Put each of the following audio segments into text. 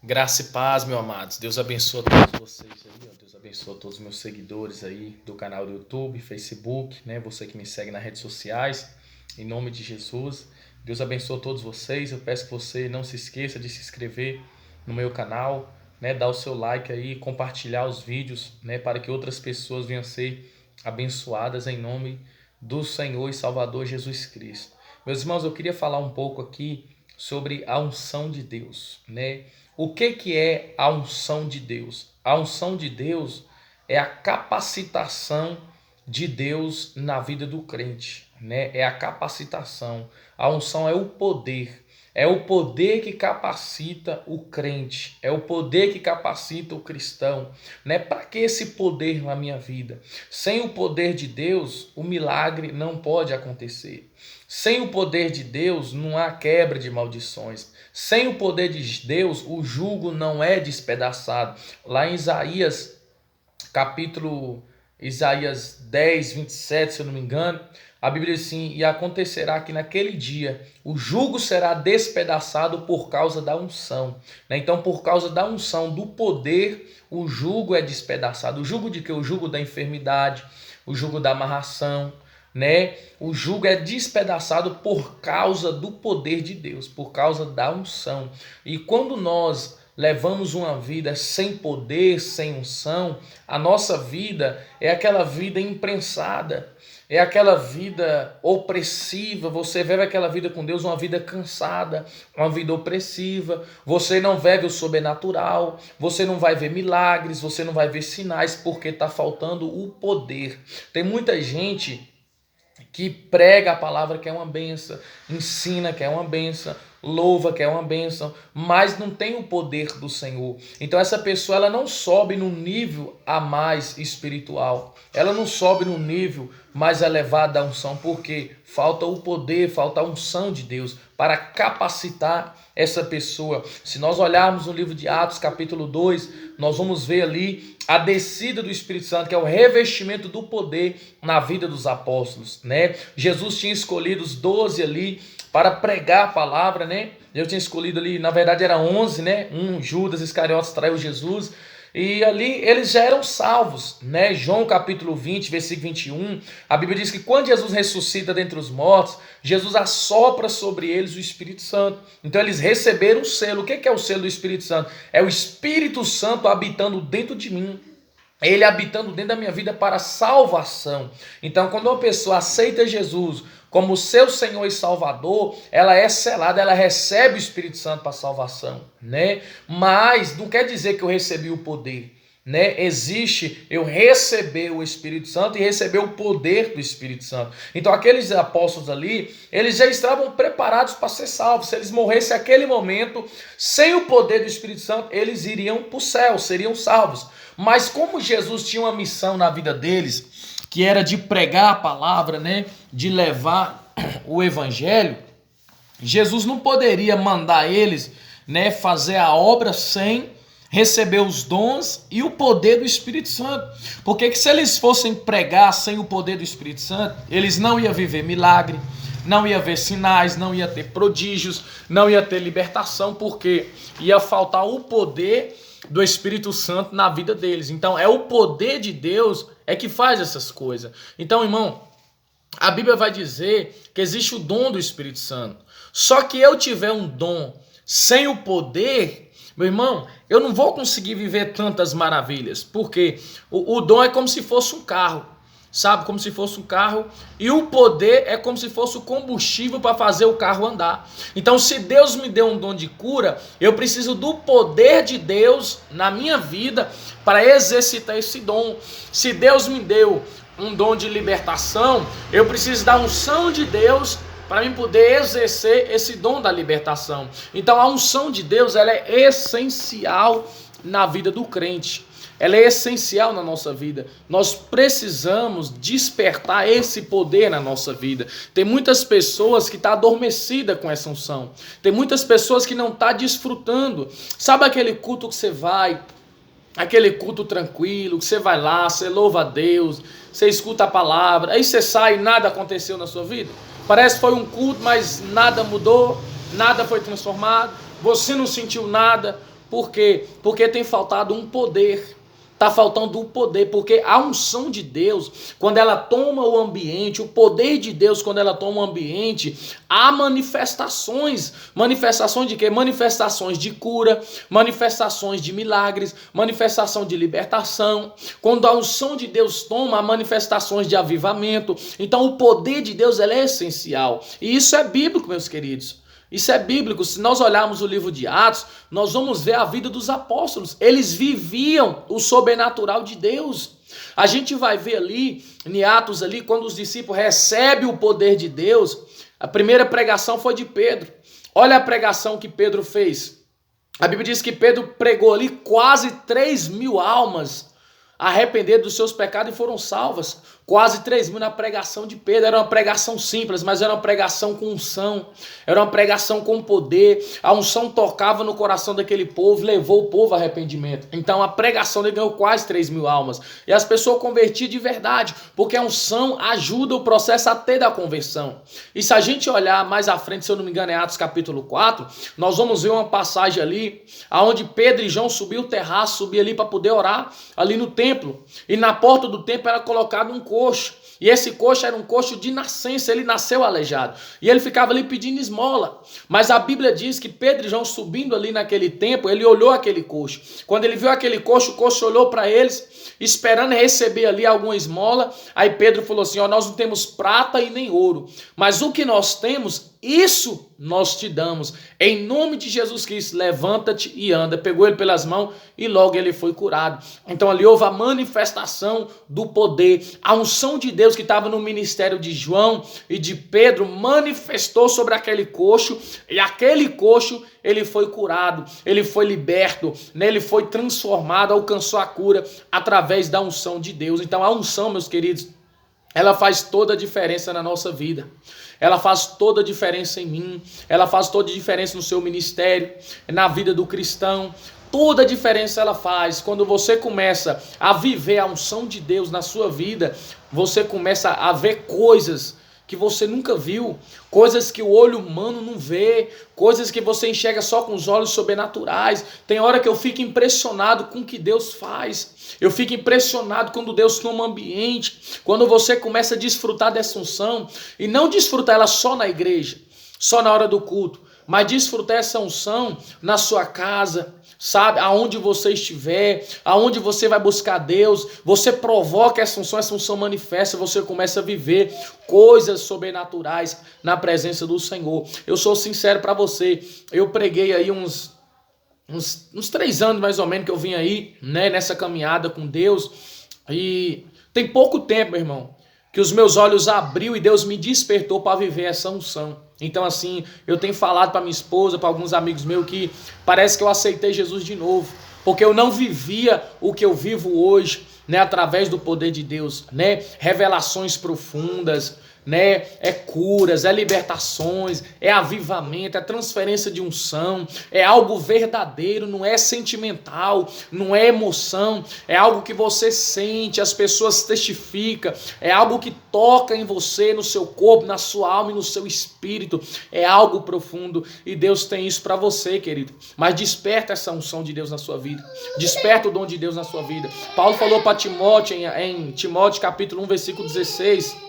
Graça e paz, meus amados. Deus abençoe a todos vocês aí, ó. Deus abençoe a todos os meus seguidores aí do canal do YouTube, Facebook, né? Você que me segue nas redes sociais, em nome de Jesus. Deus abençoe a todos vocês. Eu peço que você não se esqueça de se inscrever no meu canal, né? Dar o seu like aí, compartilhar os vídeos, né? Para que outras pessoas venham ser abençoadas em nome do Senhor e Salvador Jesus Cristo. Meus irmãos, eu queria falar um pouco aqui sobre a unção de Deus, né? O que é a unção de Deus? A unção de Deus é a capacitação de Deus na vida do crente, né? É a capacitação. A unção é o poder. É o poder que capacita o crente, é o poder que capacita o cristão, né? Para que esse poder na minha vida? Sem o poder de Deus, o milagre não pode acontecer. Sem o poder de Deus, não há quebra de maldições. Sem o poder de Deus, o jugo não é despedaçado. Lá em Isaías 10, 27, se eu não me engano, a Bíblia diz assim: e acontecerá que naquele dia o jugo será despedaçado por causa da unção. Então, por causa da unção, do poder, o jugo é despedaçado. O jugo de quê? O jugo da enfermidade, o jugo da amarração, né? O jugo é despedaçado por causa do poder de Deus, por causa da unção. E quando nós levamos uma vida sem poder, sem unção, a nossa vida é aquela vida imprensada, é aquela vida opressiva. Você vive aquela vida com Deus, uma vida cansada, uma vida opressiva. Você não vive o sobrenatural, você não vai ver milagres, você não vai ver sinais, porque está faltando o poder. Tem muita gente que prega a palavra que é uma benção, ensina que é uma benção, louva que é uma benção, mas não tem o poder do Senhor. Então essa pessoa ela não sobe no nível a mais espiritual, ela não sobe no nível mais elevado da unção, porque falta o poder, falta a unção de Deus para capacitar essa pessoa. Se nós olharmos no livro de Atos capítulo 2, nós vamos ver ali a descida do Espírito Santo, que é o revestimento do poder na vida dos apóstolos, né? Jesus tinha escolhido os 12 ali para pregar a palavra, né? Eu tinha escolhido ali, na verdade era 11, né? Judas Iscariotes traiu Jesus. E ali eles já eram salvos, né? João capítulo 20, versículo 21, a Bíblia diz que quando Jesus ressuscita dentre os mortos, Jesus assopra sobre eles o Espírito Santo. Então eles receberam o selo. O que é o selo do Espírito Santo? É o Espírito Santo habitando dentro de mim. Ele habitando dentro da minha vida para salvação. Então quando uma pessoa aceita Jesus como seu Senhor e Salvador, ela é selada, ela recebe o Espírito Santo para salvação, né? Mas não quer dizer que eu recebi o poder, né? Existe eu receber o Espírito Santo e receber o poder do Espírito Santo. Então aqueles apóstolos ali, eles já estavam preparados para ser salvos. Se eles morressem naquele momento, sem o poder do Espírito Santo, eles iriam para o céu, seriam salvos. Mas como Jesus tinha uma missão na vida deles, que era de pregar a palavra, né, de levar o evangelho, Jesus não poderia mandar eles, né, fazer a obra sem receber os dons e o poder do Espírito Santo. Porque se eles fossem pregar sem o poder do Espírito Santo, eles não iam viver milagre, não ia ver sinais, não ia ter prodígios, não ia ter libertação, porque ia faltar o poder do Espírito Santo na vida deles. Então é o poder de Deus é que faz essas coisas. Então, irmão, a Bíblia vai dizer que existe o dom do Espírito Santo. Só que eu tiver um dom sem o poder, meu irmão, eu não vou conseguir viver tantas maravilhas, porque o dom é como se fosse um carro. Sabe, como se fosse um carro, e o poder é como se fosse o combustível para fazer o carro andar. Então, se Deus me deu um dom de cura, eu preciso do poder de Deus na minha vida para exercitar esse dom. Se Deus me deu um dom de libertação, eu preciso da unção de Deus para mim poder exercer esse dom da libertação. Então, a unção de Deus ela é essencial na vida do crente. Ela é essencial na nossa vida. Nós precisamos despertar esse poder na nossa vida. Tem muitas pessoas que estão adormecidas com essa unção. Tem muitas pessoas que não estão desfrutando. Sabe aquele culto que você vai, aquele culto tranquilo, que você vai lá, você louva a Deus, você escuta a palavra, aí você sai e nada aconteceu na sua vida? Parece que foi um culto, mas nada mudou, nada foi transformado, você não sentiu nada. Por quê? Porque tem faltado um poder. Está faltando o poder, porque a unção de Deus, quando ela toma o ambiente, o poder de Deus, quando ela toma o ambiente, há manifestações. Manifestações de quê? Manifestações de cura, manifestações de milagres, manifestação de libertação. Quando a unção de Deus toma, há manifestações de avivamento. Então o poder de Deus é essencial. E isso é bíblico, meus queridos. Isso é bíblico. Se nós olharmos o livro de Atos, nós vamos ver a vida dos apóstolos. Eles viviam o sobrenatural de Deus. A gente vai ver ali, em Atos ali, quando os discípulos recebem o poder de Deus, a primeira pregação foi de Pedro. Olha a pregação que Pedro fez. A Bíblia diz que Pedro pregou ali quase 3.000 almas arrependeram dos seus pecados e foram salvas. Quase 3.000 na pregação de Pedro. Era uma pregação simples, mas era uma pregação com unção. Era uma pregação com poder. A unção tocava no coração daquele povo, levou o povo a arrependimento. Então a pregação dele ganhou quase 3.000 almas. E as pessoas convertiam de verdade, porque a unção ajuda o processo até da conversão. E se a gente olhar mais à frente, se eu não me engano, é Atos capítulo 4, nós vamos ver uma passagem ali, onde Pedro e João subiu o terraço, subiu ali para poder orar, ali no templo. E na porta do templo era colocado um coxo. E esse coxo era um coxo de nascença, ele nasceu aleijado. E ele ficava ali pedindo esmola. Mas a Bíblia diz que Pedro e João subindo ali naquele tempo, ele olhou aquele coxo. Quando ele viu aquele coxo, o coxo olhou para eles, esperando receber ali alguma esmola. Aí Pedro falou assim, ó, nós não temos prata e nem ouro, mas o que nós temos, isso nós te damos. Em nome de Jesus Cristo, levanta-te e anda. Pegou ele pelas mãos e logo ele foi curado. Então ali houve a manifestação do poder. A unção de Deus que estava no ministério de João e de Pedro manifestou sobre aquele coxo. E aquele coxo, ele foi curado, ele foi liberto, né? Ele foi transformado, alcançou a cura através da unção de Deus. Então a unção, meus queridos, ela faz toda a diferença na nossa vida. Ela faz toda a diferença em mim. Ela faz toda a diferença no seu ministério, na vida do cristão. Toda a diferença ela faz. Quando você começa a viver a unção de Deus na sua vida, você começa a ver coisas que você nunca viu, coisas que o olho humano não vê, coisas que você enxerga só com os olhos sobrenaturais. Tem hora que eu fico impressionado com o que Deus faz. Eu fico impressionado quando Deus toma um ambiente, quando você começa a desfrutar dessa unção, e não desfrutar ela só na igreja, só na hora do culto, mas desfrutar essa unção na sua casa, sabe, aonde você estiver, aonde você vai buscar Deus, você provoca essa unção manifesta, você começa a viver coisas sobrenaturais na presença do Senhor. Eu sou sincero para você, eu preguei aí uns 3 anos mais ou menos que eu vim aí, né, nessa caminhada com Deus, e tem pouco tempo, meu irmão, que os meus olhos abriu e Deus me despertou para viver essa unção. Então assim, eu tenho falado para minha esposa, para alguns amigos meus, que parece que eu aceitei Jesus de novo, porque eu não vivia o que eu vivo hoje, né, através do poder de Deus, né, revelações profundas, né, é curas, é libertações, é avivamento, é transferência de unção, é algo verdadeiro, não é sentimental, não é emoção, é algo que você sente, as pessoas testificam, é algo que toca em você, no seu corpo, na sua alma e no seu espírito, é algo profundo, e Deus tem isso para você, querido. Mas desperta essa unção de Deus na sua vida, desperta o dom de Deus na sua vida. Paulo falou para Timóteo, em Timóteo capítulo 1, versículo 16,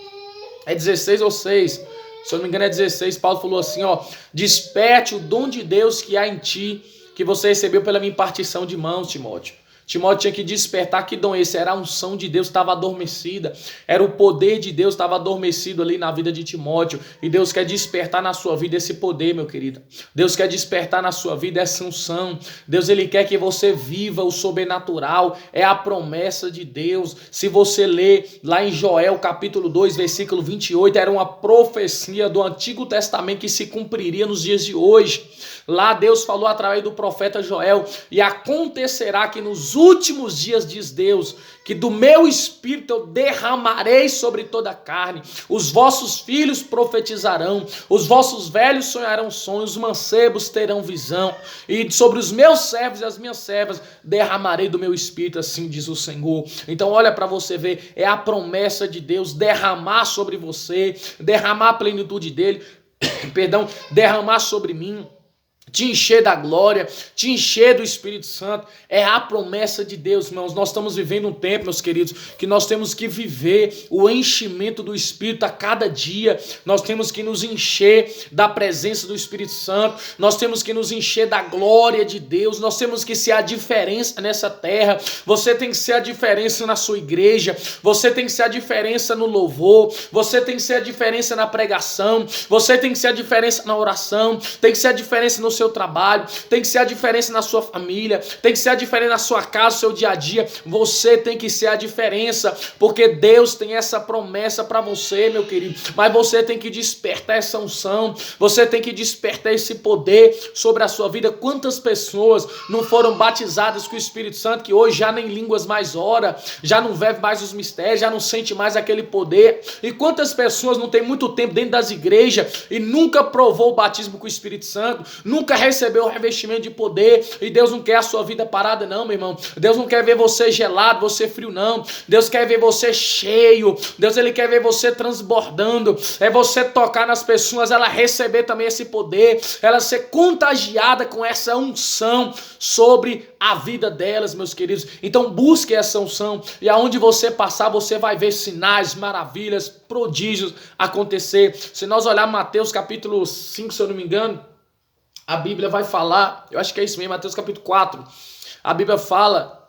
é 16 ou 6, se eu não me engano é 16, Paulo falou assim, ó, desperte o dom de Deus que há em ti, que você recebeu pela minha impartição de mãos, Timóteo. Timóteo tinha que despertar. Que dom esse? Era a unção de Deus que estava adormecida, era o poder de Deus que estava adormecido ali na vida de Timóteo, e Deus quer despertar na sua vida esse poder, meu querido. Deus quer despertar na sua vida essa unção. Deus, ele quer que você viva o sobrenatural, é a promessa de Deus. Se você ler lá em Joel capítulo 2, versículo 28, era uma profecia do Antigo Testamento que se cumpriria nos dias de hoje. Lá Deus falou através do profeta Joel, e acontecerá que nos últimos dias, diz Deus, que do meu espírito eu derramarei sobre toda a carne, os vossos filhos profetizarão, os vossos velhos sonharão sonhos, os mancebos terão visão, e sobre os meus servos e as minhas servas derramarei do meu espírito, assim diz o Senhor. Então olha para você ver, é a promessa de Deus derramar sobre você, derramar a plenitude dele, perdão, derramar sobre mim. te encher da glória, te encher do Espírito Santo. É a promessa de Deus, irmãos. Nós estamos vivendo um tempo, meus queridos, que nós temos que viver o enchimento do Espírito a cada dia. Nós temos que nos encher da presença do Espírito Santo. Nós temos que nos encher da glória de Deus. Nós temos que ser a diferença nessa terra. Você tem que ser a diferença na sua igreja. Você tem que ser a diferença no louvor. Você tem que ser a diferença na pregação. Você tem que ser a diferença na oração. Tem que ser a diferença no seu trabalho, tem que ser a diferença na sua família, tem que ser a diferença na sua casa, no seu dia a dia. Você tem que ser a diferença, porque Deus tem essa promessa para você, meu querido. Mas você tem que despertar essa unção, você tem que despertar esse poder sobre a sua vida. Quantas pessoas não foram batizadas com o Espírito Santo, que hoje já nem línguas mais ora, já não vive mais os mistérios, já não sente mais aquele poder? E quantas pessoas não tem muito tempo dentro das igrejas e nunca provou o batismo com o Espírito Santo, nunca recebeu o revestimento de poder? E Deus não quer a sua vida parada não, meu irmão. Deus não quer ver você gelado, você frio não. Deus quer ver você cheio. Deus, ele quer ver você transbordando. É você tocar nas pessoas, ela receber também esse poder, ela ser contagiada com essa unção sobre a vida delas, meus queridos. Então busque essa unção, e aonde você passar, você vai ver sinais, maravilhas, prodígios acontecer. Se nós olharmos Mateus capítulo 5, se eu não me engano, a Bíblia vai falar, eu acho que é isso mesmo, Mateus capítulo 4, a Bíblia fala,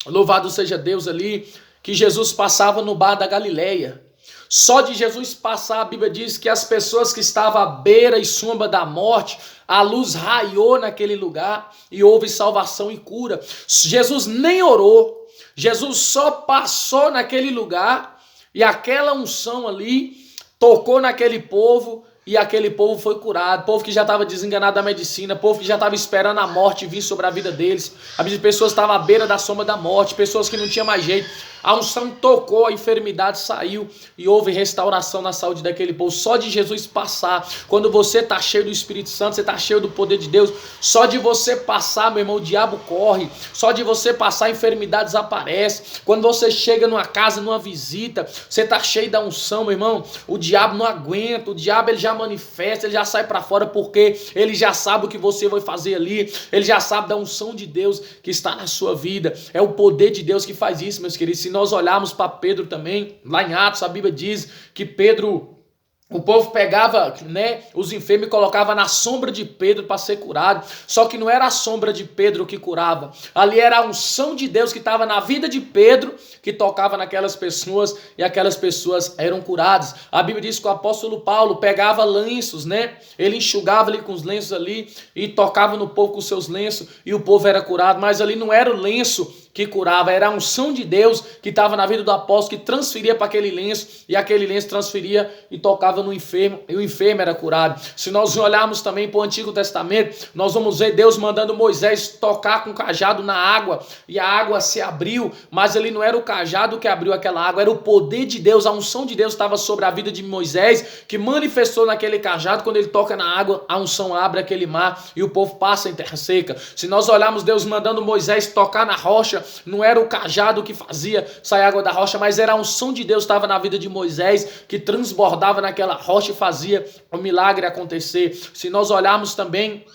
louvado seja Deus ali, que Jesus passava no bar da Galileia. Só de Jesus passar, a Bíblia diz que as pessoas que estavam à beira e sombra da morte, a luz raiou naquele lugar e houve salvação e cura. Jesus nem orou, Jesus só passou naquele lugar e aquela unção ali tocou naquele povo, e aquele povo foi curado. Povo que já estava desenganado da medicina, povo que já estava esperando a morte vir sobre a vida deles. As pessoas estavam à beira da sombra da morte, pessoas que não tinham mais jeito. A unção tocou, a enfermidade saiu e houve restauração na saúde daquele povo. Só de Jesus passar, quando você está cheio do Espírito Santo, você está cheio do poder de Deus, só de você passar, meu irmão, o diabo corre. Só de você passar, a enfermidade desaparece. Quando você chega numa casa, numa visita, você está cheio da unção, meu irmão, o diabo não aguenta, o diabo ele já manifesta, ele já sai para fora, porque ele já sabe o que você vai fazer ali, ele já sabe da unção de Deus que está na sua vida. É o poder de Deus que faz isso, meus queridos. Se nós olharmos para Pedro também, lá em Atos, a Bíblia diz que Pedro, o povo pegava, né, os enfermos e colocava na sombra de Pedro para ser curado. Só que não era a sombra de Pedro que curava. Ali era a unção de Deus que estava na vida de Pedro, que tocava naquelas pessoas e aquelas pessoas eram curadas. A Bíblia diz que o apóstolo Paulo pegava lenços, né? Ele enxugava ali com os lenços ali e tocava no povo com seus lenços e o povo era curado. Mas ali não era o lenço que curava, era a unção de Deus que estava na vida do apóstolo, que transferia para aquele lenço, e aquele lenço transferia e tocava no enfermo, e o enfermo era curado. Se nós olharmos também para o Antigo Testamento, nós vamos ver Deus mandando Moisés tocar com o cajado na água, e a água se abriu, mas ali não era o cajado que abriu aquela água, era o poder de Deus, a unção de Deus estava sobre a vida de Moisés, que manifestou naquele cajado. Quando ele toca na água, a unção abre aquele mar, e o povo passa em terra seca. Se nós olharmos Deus mandando Moisés tocar na rocha, não era o cajado que fazia sair água da rocha, mas era a unção de Deus que estava na vida de Moisés, que transbordava naquela rocha e fazia o milagre acontecer. Se nós olharmos também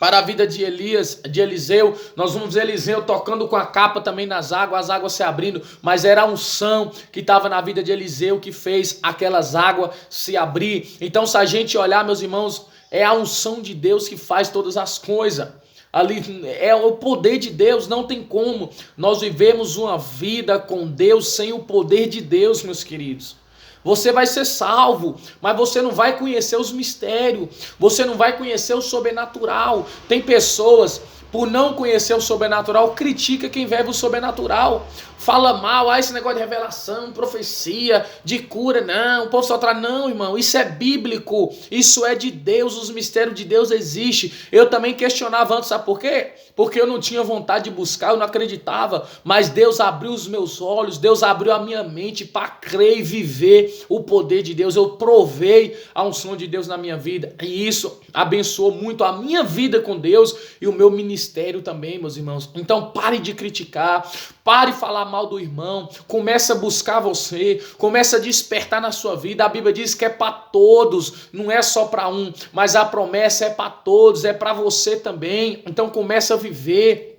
para a vida de Elias, de Eliseu, nós vamos ver Eliseu tocando com a capa também nas águas, as águas se abrindo, mas era a unção que estava na vida de Eliseu que fez aquelas águas se abrir. Então, se a gente olhar, meus irmãos, é a unção de Deus que faz todas as coisas. Ali é o poder de Deus, não tem como nós vivemos uma vida com Deus sem o poder de Deus, meus queridos. Você vai ser salvo, mas você não vai conhecer os mistérios, você não vai conhecer o sobrenatural. Tem pessoas, por não conhecer o sobrenatural, critica quem vive o sobrenatural. Fala mal, esse negócio de revelação, profecia, de cura, não, o povo só traz, não, irmão, isso é bíblico, isso é de Deus, os mistérios de Deus existem. Eu também questionava antes, sabe por quê? Porque eu não tinha vontade de buscar, eu não acreditava, mas Deus abriu os meus olhos, Deus abriu a minha mente para crer e viver o poder de Deus. Eu provei a unção de Deus na minha vida, e isso abençoou muito a minha vida com Deus e o meu ministério ministério também, meus irmãos. Então pare de criticar, pare de falar mal do irmão, comece a buscar você, comece a despertar na sua vida. A Bíblia diz que é para todos, não é só para um, mas a promessa é para todos, é para você também. Então comece a viver.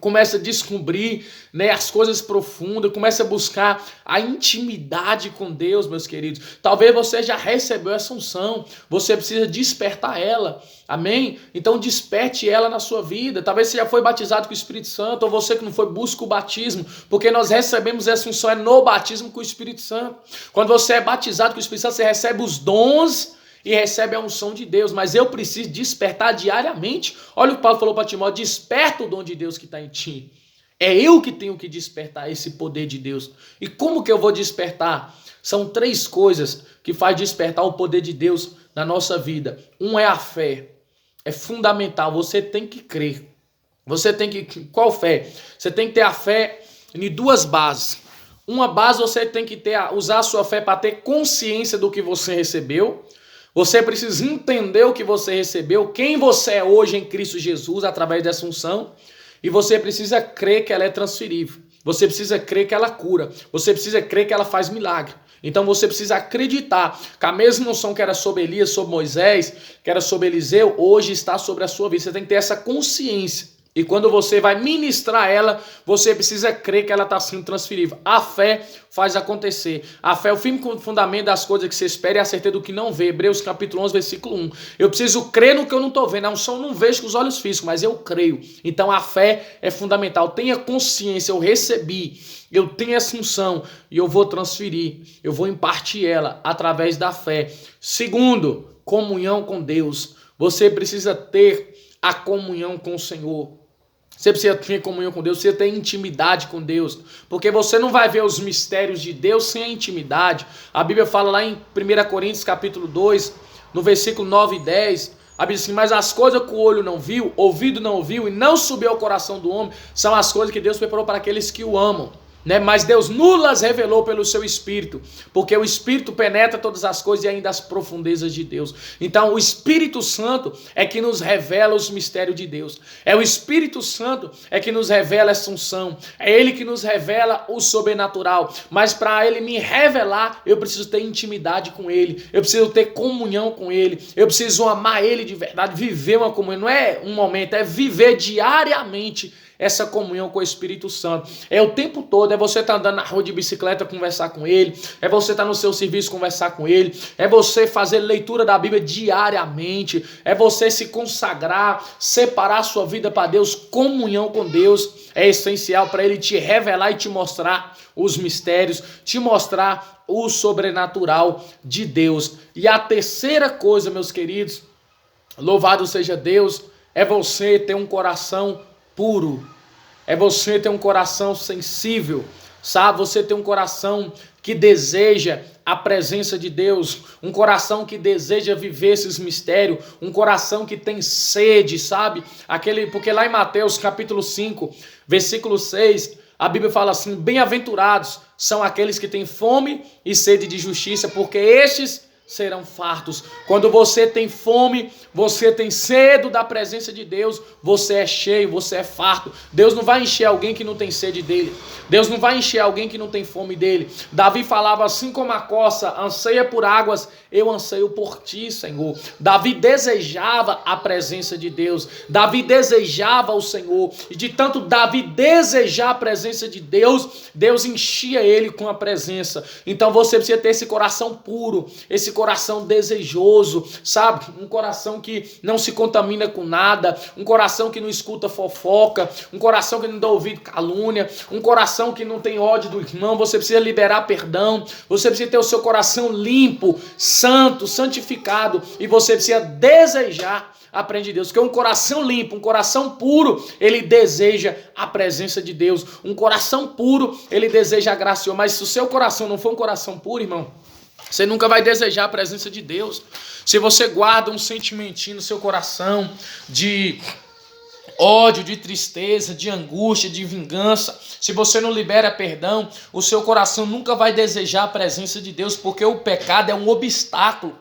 Começa a descobrir, né, as coisas profundas, começa a buscar a intimidade com Deus, meus queridos. Talvez você já recebeu essa unção, você precisa despertar ela, amém? Então desperte ela na sua vida. Talvez você já foi batizado com o Espírito Santo, ou você que não foi, busca o batismo, porque nós recebemos essa unção é no batismo com o Espírito Santo. Quando você é batizado com o Espírito Santo, você recebe os dons e recebe a unção de Deus, mas eu preciso despertar diariamente. Olha o que Paulo falou para Timóteo: desperta o dom de Deus que está em ti. É eu que tenho que despertar esse poder de Deus. E como que eu vou despertar? São 3 coisas que faz despertar o poder de Deus na nossa vida. Um é a fé. É fundamental, você tem que crer. Você tem que... Qual fé? Você tem que ter a fé em 2 bases. Uma base, você tem que usar a sua fé para ter consciência do que você recebeu. Você precisa entender o que você recebeu, quem você é hoje em Cristo Jesus através dessa unção, e você precisa crer que ela é transferível. Você precisa crer que ela cura. Você precisa crer que ela faz milagre. Então você precisa acreditar que a mesma unção que era sobre Elias, sobre Moisés, que era sobre Eliseu, hoje está sobre a sua vida. Você tem que ter essa consciência. E quando você vai ministrar ela, você precisa crer que ela está sendo transferível. A fé faz acontecer. A fé é o firme fundamento das coisas que você espera e a certeza do que não vê. Hebreus capítulo 11, versículo 1. Eu preciso crer no que eu não estou vendo. A unção eu não vejo com os olhos físicos, mas eu creio. Então a fé é fundamental. Tenha consciência, eu recebi. Eu tenho essa unção e eu vou transferir. Eu vou impartir ela através da fé. Segundo, comunhão com Deus. Você precisa ter a comunhão com o Senhor. Você precisa ter comunhão com Deus, você precisa ter intimidade com Deus, porque você não vai ver os mistérios de Deus sem a intimidade. A Bíblia fala lá em 1 Coríntios capítulo 2, no versículo 9 e 10, a Bíblia diz assim: mas as coisas que o olho não viu, ouvido não ouviu e não subiu ao coração do homem, são as coisas que Deus preparou para aqueles que o amam. Mas Deus nulas revelou pelo seu Espírito, porque o Espírito penetra todas as coisas e ainda as profundezas de Deus. Então o Espírito Santo é que nos revela os mistérios de Deus. É o Espírito Santo é que nos revela essa unção. É Ele que nos revela o sobrenatural. Mas para Ele me revelar, eu preciso ter intimidade com Ele. Eu preciso ter comunhão com Ele. Eu preciso amar Ele de verdade, viver uma comunhão. Não é um momento, é viver diariamente essa comunhão com o Espírito Santo. É o tempo todo, é você estar andando na rua de bicicleta, conversar com Ele, é você estar no seu serviço, conversar com Ele, é você fazer leitura da Bíblia diariamente, é você se consagrar, separar a sua vida para Deus. Comunhão com Deus é essencial para Ele te revelar e te mostrar os mistérios, te mostrar o sobrenatural de Deus. E a terceira coisa, meus queridos, louvado seja Deus, é você ter um coração puro. É você ter um coração sensível, sabe? Você ter um coração que deseja a presença de Deus, um coração que deseja viver esses mistérios, um coração que tem sede, sabe? Porque lá em Mateus capítulo 5, versículo 6, a Bíblia fala assim: bem-aventurados são aqueles que têm fome e sede de justiça, porque estes serão fartos. Quando você tem fome, você tem sede da presença de Deus, você é cheio, você é farto. Deus não vai encher alguém que não tem sede dele. Deus não vai encher alguém que não tem fome dele. Davi falava: assim como a coça anseia por águas, eu anseio por ti, Senhor. Davi desejava a presença de Deus. Davi desejava o Senhor. E de tanto Davi desejar a presença de Deus, Deus enchia ele com a presença. Então você precisa ter esse coração puro, esse coração desejoso, sabe? Um coração que não se contamina com nada, um coração que não escuta fofoca, um coração que não dá ouvido calúnia, um coração que não tem ódio do irmão. Você precisa liberar perdão, você precisa ter o seu coração limpo, santo, santificado, e você precisa desejar a presença de Deus, porque um coração limpo, um coração puro, ele deseja a presença de Deus. Um coração puro, ele deseja a graça de Deus. Mas se o seu coração não for um coração puro, irmão, você nunca vai desejar a presença de Deus. Se você guarda um sentimentinho no seu coração de ódio, de tristeza, de angústia, de vingança, se você não libera perdão, o seu coração nunca vai desejar a presença de Deus, porque o pecado é um obstáculo.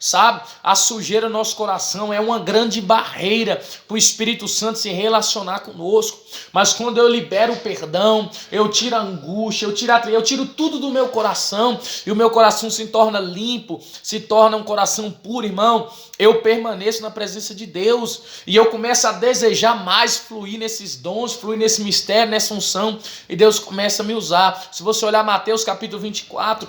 sabe? A sujeira no nosso coração é uma grande barreira para o Espírito Santo se relacionar conosco. Mas quando eu libero o perdão, eu tiro a angústia, eu tiro tudo do meu coração, e o meu coração se torna limpo, se torna um coração puro, irmão. Eu permaneço na presença de Deus e eu começo a desejar mais fluir nesses dons, fluir nesse mistério, nessa unção, e Deus começa a me usar. Se você olhar Mateus capítulo 24,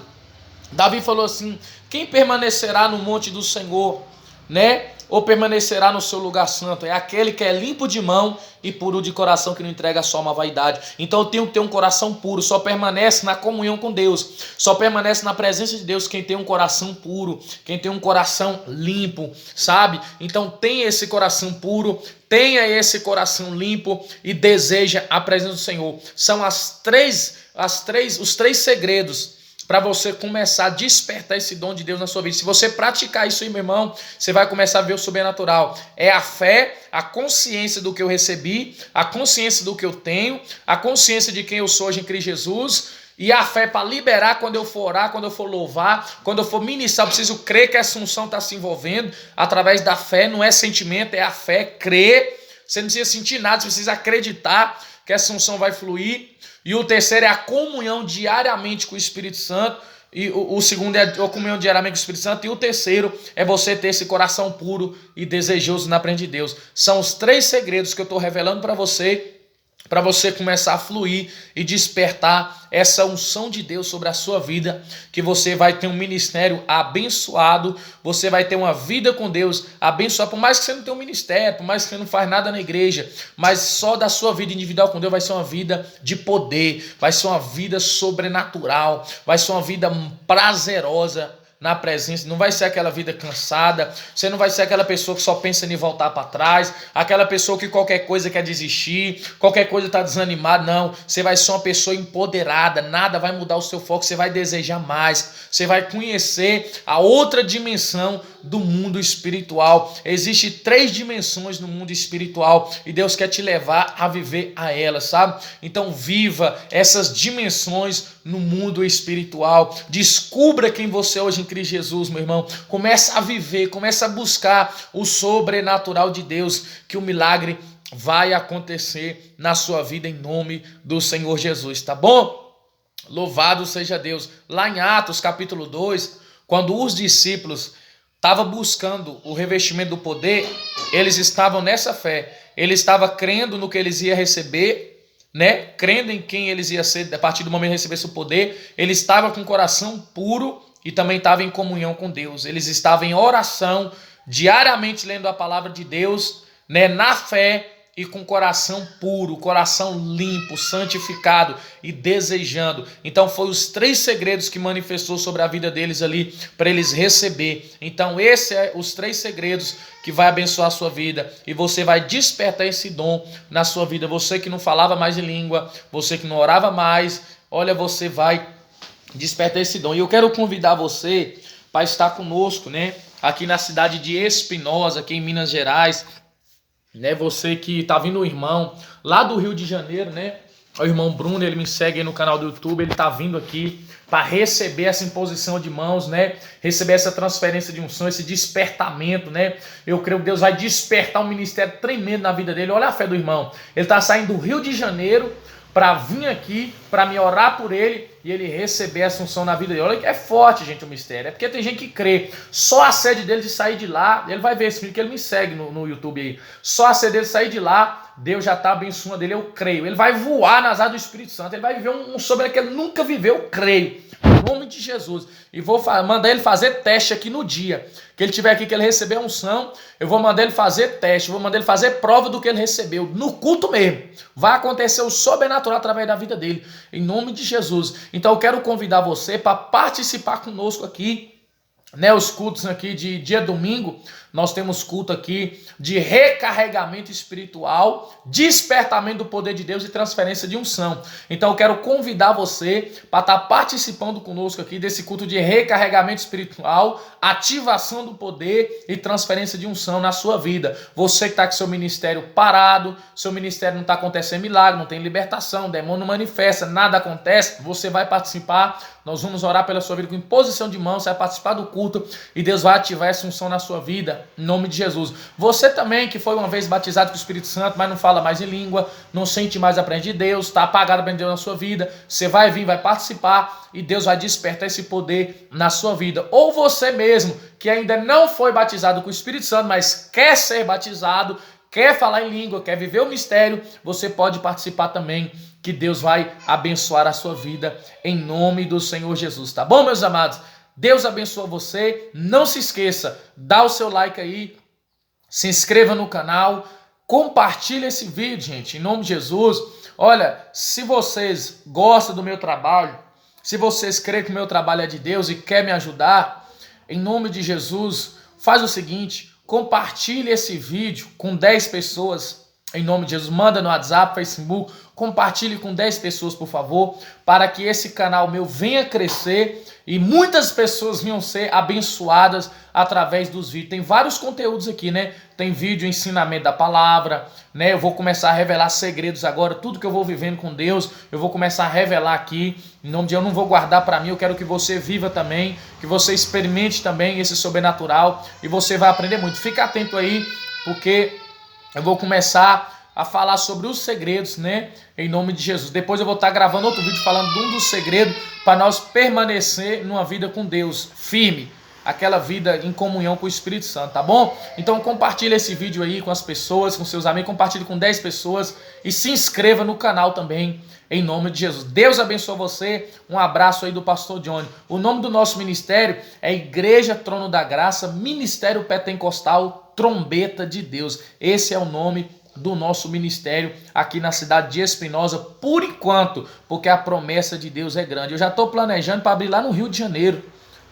Davi falou assim: quem permanecerá no monte do Senhor, né? Ou permanecerá no seu lugar santo? É aquele que é limpo de mão e puro de coração, que não entrega só uma vaidade. Então eu tenho que ter um coração puro. Só permanece na comunhão com Deus, só permanece na presença de Deus quem tem um coração puro, quem tem um coração limpo, sabe? Então tenha esse coração puro, tenha esse coração limpo e deseja a presença do Senhor. São os três segredos para você começar a despertar esse dom de Deus na sua vida. Se você praticar isso aí, meu irmão, você vai começar a ver o sobrenatural. É a fé, a consciência do que eu recebi, a consciência do que eu tenho, a consciência de quem eu sou hoje em Cristo Jesus, e a fé para liberar quando eu for orar, quando eu for louvar, quando eu for ministrar. Eu preciso crer que essa unção está se envolvendo através da fé. Não é sentimento, é a fé, crer. Você não precisa sentir nada, você precisa acreditar que essa unção vai fluir. E o terceiro é a comunhão diariamente com o Espírito Santo. E o segundo é a comunhão diariamente com o Espírito Santo. E o terceiro é você ter esse coração puro e desejoso na presença de Deus. São os três segredos que eu estou revelando para você começar a fluir e despertar essa unção de Deus sobre a sua vida, que você vai ter um ministério abençoado, você vai ter uma vida com Deus abençoada. Por mais que você não tenha um ministério, por mais que você não faz nada na igreja, mas só da sua vida individual com Deus vai ser uma vida de poder, vai ser uma vida sobrenatural, vai ser uma vida prazerosa na presença. Não vai ser aquela vida cansada, você não vai ser aquela pessoa que só pensa em voltar para trás, aquela pessoa que qualquer coisa quer desistir, qualquer coisa está desanimado. Não, você vai ser uma pessoa empoderada, nada vai mudar o seu foco, você vai desejar mais, você vai conhecer a outra dimensão do mundo espiritual. Existem 3 dimensões no mundo espiritual e Deus quer te levar a viver a elas, sabe? Então viva essas dimensões no mundo espiritual, descubra quem você é hoje em Cristo Jesus, meu irmão. Começa a viver, começa a buscar o sobrenatural de Deus, que o milagre vai acontecer na sua vida em nome do Senhor Jesus, tá bom? Louvado seja Deus. Lá em Atos capítulo 2, quando os discípulos estavam buscando o revestimento do poder, eles estavam nessa fé, eles estavam crendo no que eles iam receber, né? Crendo em quem eles iam ser a partir do momento que recebesse o poder. Eles estavam com o coração puro e também estavam em comunhão com Deus. Eles estavam em oração, diariamente lendo a palavra de Deus, né? Na fé e com coração puro, coração limpo, santificado e desejando. Então foi os 3 segredos que manifestou sobre a vida deles ali para eles receber. Então esses é os 3 segredos que vai abençoar a sua vida e você vai despertar esse dom na sua vida. Você que não falava mais em língua, você que não orava mais, olha, você vai despertar esse dom. E eu quero convidar você para estar conosco, né? Aqui na cidade de Espinosa, aqui em Minas Gerais, né? Você que tá vindo, o irmão lá do Rio de Janeiro, né? O irmão Bruno, ele me segue aí no canal do YouTube, ele tá vindo aqui para receber essa imposição de mãos, né? Receber essa transferência de unção, esse despertamento, né? Eu creio que Deus vai despertar um ministério tremendo na vida dele. Olha a fé do irmão. Ele tá saindo do Rio de Janeiro para vir aqui, para me orar por ele e ele receber essa unção na vida dele. Olha que é forte, gente, o mistério. É porque tem gente que crê. Só a sede dele de sair de lá, ele vai ver esse vídeo que ele me segue no YouTube aí. Só a sede dele de sair de lá, Deus já está abençoando dele, eu creio. Ele vai voar nas asas do Espírito Santo, ele vai viver um sobrenatural que ele nunca viveu, eu creio. Em nome de Jesus. E vou mandar ele fazer teste aqui no dia que ele tiver aqui, que ele receber a unção. Eu vou mandar ele fazer teste, vou mandar ele fazer prova do que ele recebeu, no culto mesmo. Vai acontecer o sobrenatural através da vida dele, em nome de Jesus. Então eu quero convidar você para participar conosco aqui, né, os cultos aqui de dia domingo. nós temos culto aqui de recarregamento espiritual, despertamento do poder de Deus e transferência de unção. Então eu quero convidar você para estar participando conosco aqui desse culto de recarregamento espiritual, ativação do poder e transferência de unção na sua vida. Você que está com seu ministério parado, seu ministério não está acontecendo milagre, não tem libertação, demônio não manifesta, nada acontece, você vai participar. Nós vamos orar pela sua vida com imposição de mãos, você vai participar do culto e Deus vai ativar essa unção na sua vida, em nome de Jesus. Você também que foi uma vez batizado com o Espírito Santo, mas não fala mais em língua, não sente mais a presença de Deus, está apagado a presença de Deus na sua vida, você vai vir, vai participar e Deus vai despertar esse poder na sua vida. Ou você mesmo, que ainda não foi batizado com o Espírito Santo, mas quer ser batizado, quer falar em língua, quer viver o mistério, você pode participar também, que Deus vai abençoar a sua vida em nome do Senhor Jesus, tá bom, meus amados? Deus abençoa você, não se esqueça, dá o seu like aí, se inscreva no canal, compartilhe esse vídeo, gente, em nome de Jesus. Olha, se vocês gostam do meu trabalho, se vocês creem que o meu trabalho é de Deus e quer me ajudar, em nome de Jesus, faz o seguinte, compartilhe esse vídeo com 10 pessoas, em nome de Jesus, manda no WhatsApp, Facebook, compartilhe com 10 pessoas, por favor, para que esse canal meu venha crescer e muitas pessoas venham ser abençoadas através dos vídeos. Tem vários conteúdos aqui, né? Tem vídeo ensinamento da palavra, né? Eu vou começar a revelar segredos agora, tudo que eu vou vivendo com Deus, eu vou começar a revelar aqui. Em nome de Deus, eu não vou guardar para mim, eu quero que você viva também, que você experimente também esse sobrenatural e você vai aprender muito. Fica atento aí, porque eu vou começar a falar sobre os segredos, né? Em nome de Jesus. Depois eu vou estar gravando outro vídeo falando de um dos segredos para nós permanecer numa vida com Deus, firme. Aquela vida em comunhão com o Espírito Santo, tá bom? Então compartilhe esse vídeo aí com as pessoas, com seus amigos, compartilhe com 10 pessoas e se inscreva no canal também, em nome de Jesus. Deus abençoe você, um abraço aí do pastor Johnny. O nome do nosso ministério é Igreja Trono da Graça, Ministério Pentecostal Trombeta de Deus. Esse é o nome do nosso ministério aqui na cidade de Espinosa, por enquanto, porque a promessa de Deus é grande. Eu já estou planejando para abrir lá no Rio de Janeiro.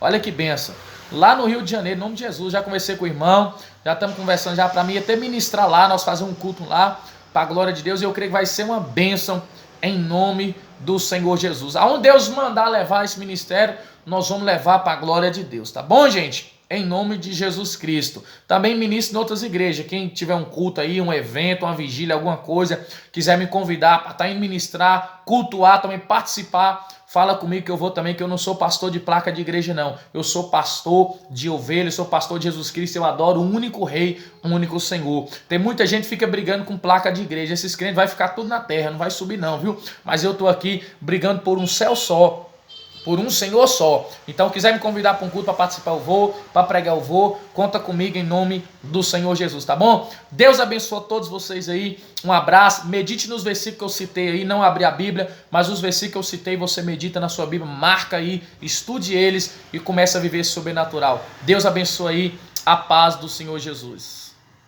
Olha que benção. Lá no Rio de Janeiro, em nome de Jesus, já conversei com o irmão, já estamos conversando já para mim até ministrar lá, nós fazer um culto lá, para a glória de Deus, e eu creio que vai ser uma bênção em nome do Senhor Jesus. Aonde Deus mandar levar esse ministério, nós vamos levar para a glória de Deus, tá bom, gente? Em nome de Jesus Cristo. Também ministro em outras igrejas. Quem tiver um culto aí, um evento, uma vigília, alguma coisa, quiser me convidar para estar indo ministrar, cultuar, também participar, fala comigo que eu vou também, que eu não sou pastor de placa de igreja não. Eu sou pastor de ovelhas, sou pastor de Jesus Cristo, eu adoro o único Rei, o único Senhor. Tem muita gente que fica brigando com placa de igreja. Esses crentes vai ficar tudo na terra, não vai subir não, viu? Mas eu tô aqui brigando por um céu só, por um Senhor só. Então, quiser me convidar para um culto, para participar, eu vou, para pregar, eu vou. Conta comigo em nome do Senhor Jesus, tá bom? Deus abençoe todos vocês aí. Um abraço. Medite nos versículos que eu citei aí. Não abri a Bíblia, mas os versículos que eu citei, você medita na sua Bíblia, marca aí, estude eles e começa a viver esse sobrenatural. Deus abençoe aí. A paz do Senhor Jesus.